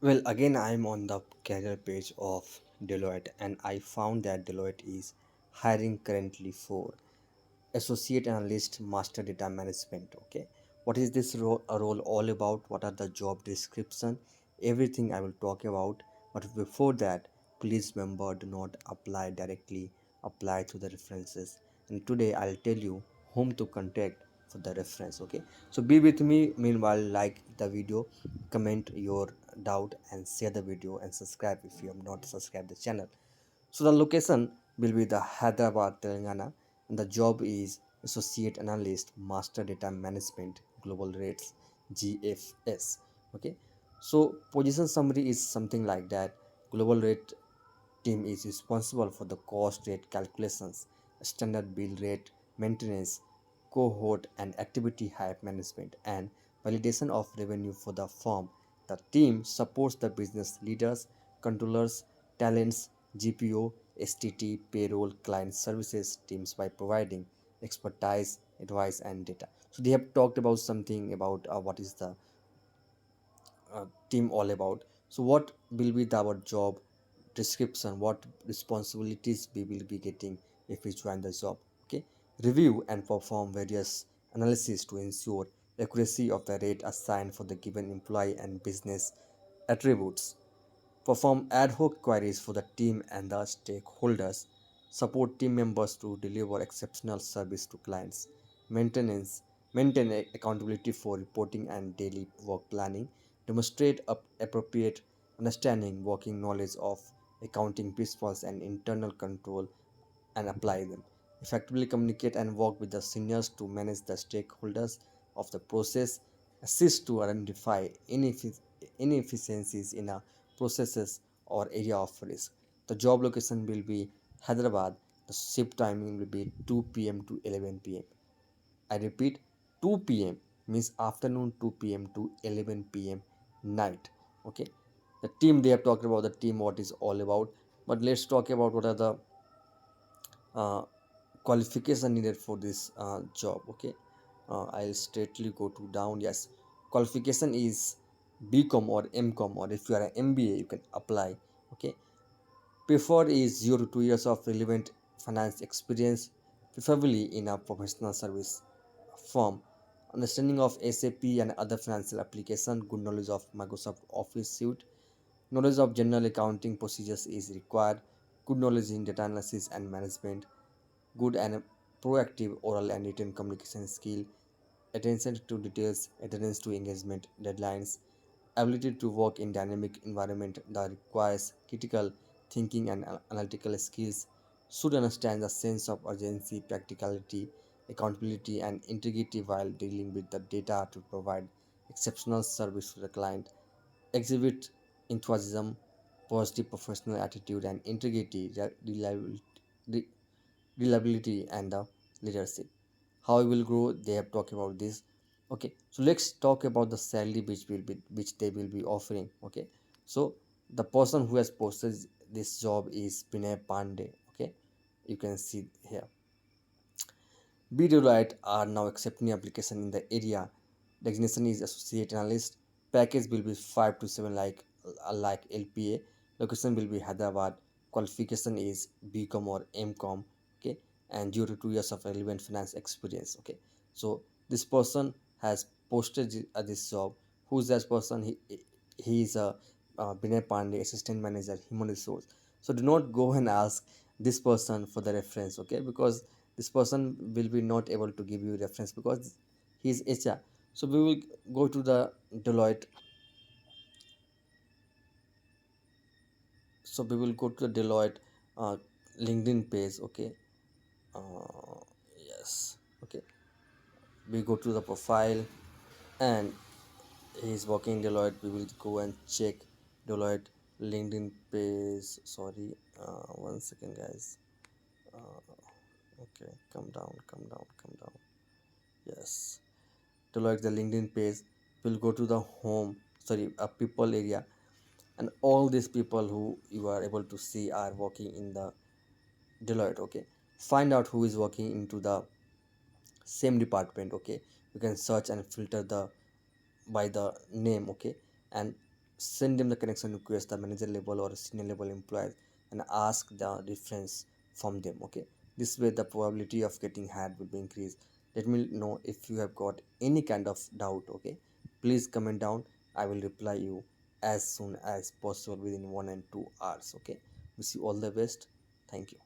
Well, again, I'm on the career page of Deloitte, and I found that Deloitte is hiring currently for Associate Analyst Master Data Management. Okay, what is this role all about? What are the job description? Everything I will talk about. But before that, please remember, do not apply directly, apply to the references. And today I'll tell you whom to contact for the reference. Okay, so be with me. Meanwhile, like the video, comment your doubt, and share the video, and subscribe if you have not subscribed the channel. So the location will be the Hyderabad, Telangana, and the job is Associate Analyst, Master Data Management, Global Rates, GFS. Okay, so position summary is something like that. Global Rate team is responsible for the cost rate calculations, standard bill rate maintenance, cohort and activity hype management, and validation of revenue for the firm. The team supports the business leaders, controllers, talents, GPO, STT, payroll, client services teams by providing expertise, advice, and data. So they have talked about something about what is the team all about. So what will be our job description, what responsibilities we will be getting if we join the job. Okay, review and perform various analysis to ensure accuracy of the rate assigned for the given employee and business attributes, perform ad hoc queries for the team and the stakeholders, support team members to deliver exceptional service to clients, maintenance, maintain accountability for reporting and daily work planning, demonstrate appropriate understanding, working knowledge of accounting principles and internal control and apply them. Effectively communicate and work with the seniors to manage the stakeholders of the process, assist to identify inefficiencies in a processes or area of risk. The job location will be Hyderabad. The shift timing will be 2 p.m. to 11 p.m. I repeat, 2 p.m. means afternoon, 2 p.m. to 11 p.m. night. Okay. The team, they have talked about the team, what is all about. But let's talk about what are the uh, qualification needed for this job. Okay, I'll straightly go to down. Yes, qualification is BCom or MCom, or if you are an MBA you can apply. Okay, preferred is 0 to 2 years of relevant finance experience, preferably in a professional service firm, understanding of SAP and other financial application, good knowledge of Microsoft Office suite, knowledge of general accounting procedures is required, good knowledge in data analysis and management, good and proactive oral and written communication skill, attention to details, adherence to engagement deadlines, ability to work in dynamic environment that requires critical thinking and analytical skills, should understand the sense of urgency, practicality, accountability, and integrity while dealing with the data to provide exceptional service to the client, exhibit enthusiasm, positive professional attitude, and integrity, reliability and the leadership. How we will grow, they have talked about this. Okay, so let's talk about the salary which they will be offering. Okay, so the person who has posted this job is Pinay Pandey. Okay, you can see here. Deloitte are now accepting application in the area. Designation is associate analyst. Package will be 5 to 7 like LPA. Location will be Hyderabad. Qualification is BCom or MCom. Okay, and 0 to 2 years of relevant finance experience. Okay, so this person has posted this job. Who's that person? He is a Binay Pandey, assistant manager, human resource. So do not go and ask this person for the reference. Okay, because this person will be not able to give you reference because he is HR. So we will go to the Deloitte. So we will go to the Deloitte uh, LinkedIn page. Okay. Uh, yes. Okay. We go to the profile and he is working in Deloitte. We will go and check Deloitte LinkedIn page. Sorry. 1 second, guys. Okay. Come down. Come down. Come down. Yes. To like the LinkedIn page, we'll go to the home, sorry, a people area, and all these people who you are able to see are working in the Deloitte. Okay, find out who is working into the same department. Okay, you can search and filter the by the name. Okay, and send them the connection request, the manager level or senior level employees, and ask the reference from them. Okay, this way the probability of getting hired will be increased. Let me know if you have got any kind of doubt. Okay, please comment down. I will reply you as soon as possible within 1 and 2 hours. Okay, wish you all the best. Thank you.